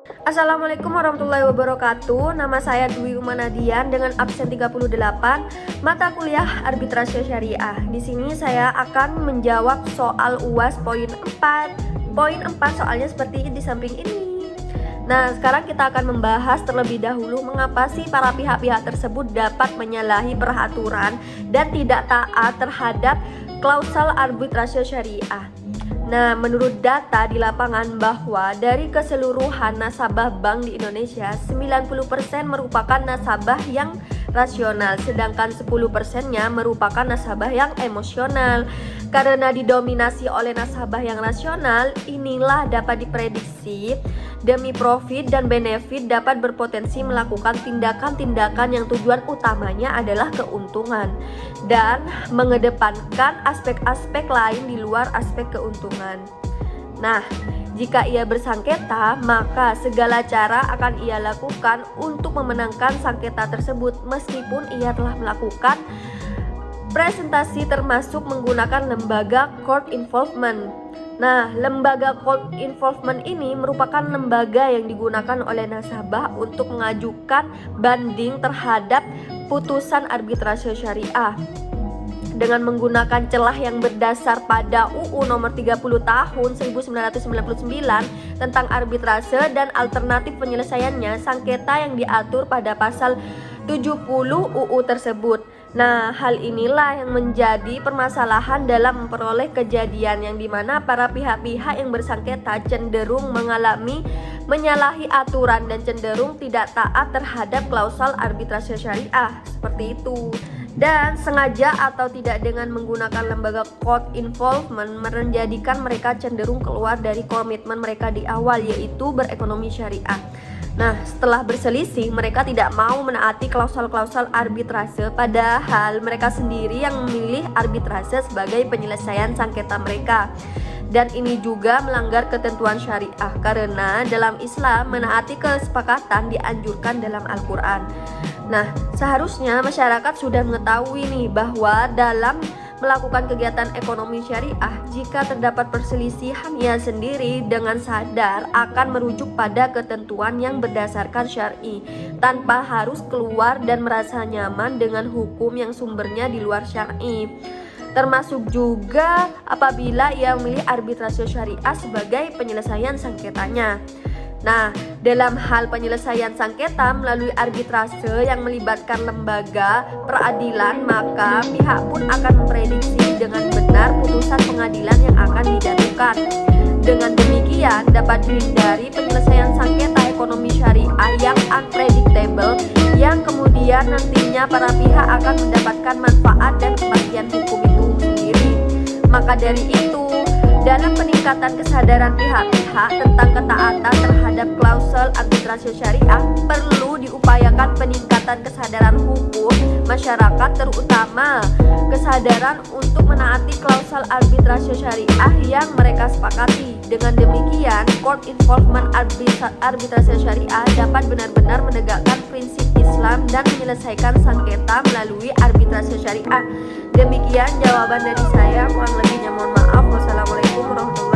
Assalamualaikum warahmatullahi wabarakatuh. Nama saya Dwi Umanadian dengan absen 38 mata kuliah arbitrase syariah. Di sini saya akan menjawab soal UAS poin 4. Poin 4 soalnya seperti di samping ini. Nah, sekarang kita akan membahas terlebih dahulu mengapa sih para pihak-pihak tersebut dapat menyalahi peraturan dan tidak taat terhadap klausal arbitrase syariah. Nah, menurut data di lapangan bahwa dari keseluruhan nasabah bank di Indonesia, 90% merupakan nasabah yang rasional, sedangkan 10%-nya merupakan nasabah yang emosional. Karena didominasi oleh nasabah yang rasional, inilah dapat diprediksi demi profit dan benefit dapat berpotensi melakukan tindakan-tindakan yang tujuan utamanya adalah keuntungan dan mengedepankan aspek-aspek lain di luar aspek keuntungan. Nah, jika ia bersengketa, maka segala cara akan ia lakukan untuk memenangkan sengketa tersebut meskipun ia telah melakukan presentasi termasuk menggunakan lembaga court involvement. Nah, lembaga court involvement ini merupakan lembaga yang digunakan oleh nasabah untuk mengajukan banding terhadap putusan arbitrase syariah dengan menggunakan celah yang berdasar pada UU nomor 30 tahun 1999 tentang arbitrase dan alternatif penyelesaiannya sengketa yang diatur pada pasal 70 UU tersebut. Nah, hal inilah yang menjadi permasalahan dalam memperoleh kejadian yang dimana para pihak-pihak yang bersengketa cenderung menyalahi aturan dan cenderung tidak taat terhadap klausal arbitrase syariah seperti itu. Dan sengaja atau tidak dengan menggunakan lembaga court involvement menjadikan mereka cenderung keluar dari komitmen mereka di awal, yaitu berekonomi syariah. Nah, setelah berselisih, mereka tidak mau menaati klausal-klausal arbitrase, padahal mereka sendiri yang memilih arbitrase sebagai penyelesaian sengketa mereka. Dan ini juga melanggar ketentuan syariah, karena dalam Islam menaati kesepakatan dianjurkan dalam Al-Quran. Nah, seharusnya masyarakat sudah mengetahui nih bahwa dalam melakukan kegiatan ekonomi syariah, jika terdapat perselisihan ia sendiri dengan sadar akan merujuk pada ketentuan yang berdasarkan syar'i tanpa harus keluar dan merasa nyaman dengan hukum yang sumbernya di luar syar'i. Termasuk juga apabila ia memilih arbitrase syariah sebagai penyelesaian sengketanya. Nah, dalam hal penyelesaian sengketa melalui arbitrase yang melibatkan lembaga peradilan, maka pihak pun akan memprediksi dengan benar putusan pengadilan yang akan dijatuhkan. Dengan demikian dapat dihindari penyelesaian sengketa ekonomi syariah yang unpredictable, yang kemudian nantinya para pihak akan mendapatkan manfaat dan kepastian hukum itu sendiri. Maka dari itu, dalam peningkatan kesadaran pihak-pihak tentang ketaatan terhadap klausal arbitrase syariah, perlu diupayakan peningkatan kesadaran hukum masyarakat, terutama kesadaran untuk menaati klausal arbitrase syariah yang mereka sepakati. Dengan demikian, court involvement arbitrase syariah dapat benar-benar menegakkan prinsip Islam dan menyelesaikan sengketa melalui arbitrase syariah. Demikian jawaban dari saya, kurang lebihnya mohon maaf. Wassalamualaikum warahmatullahi wabarakatuh.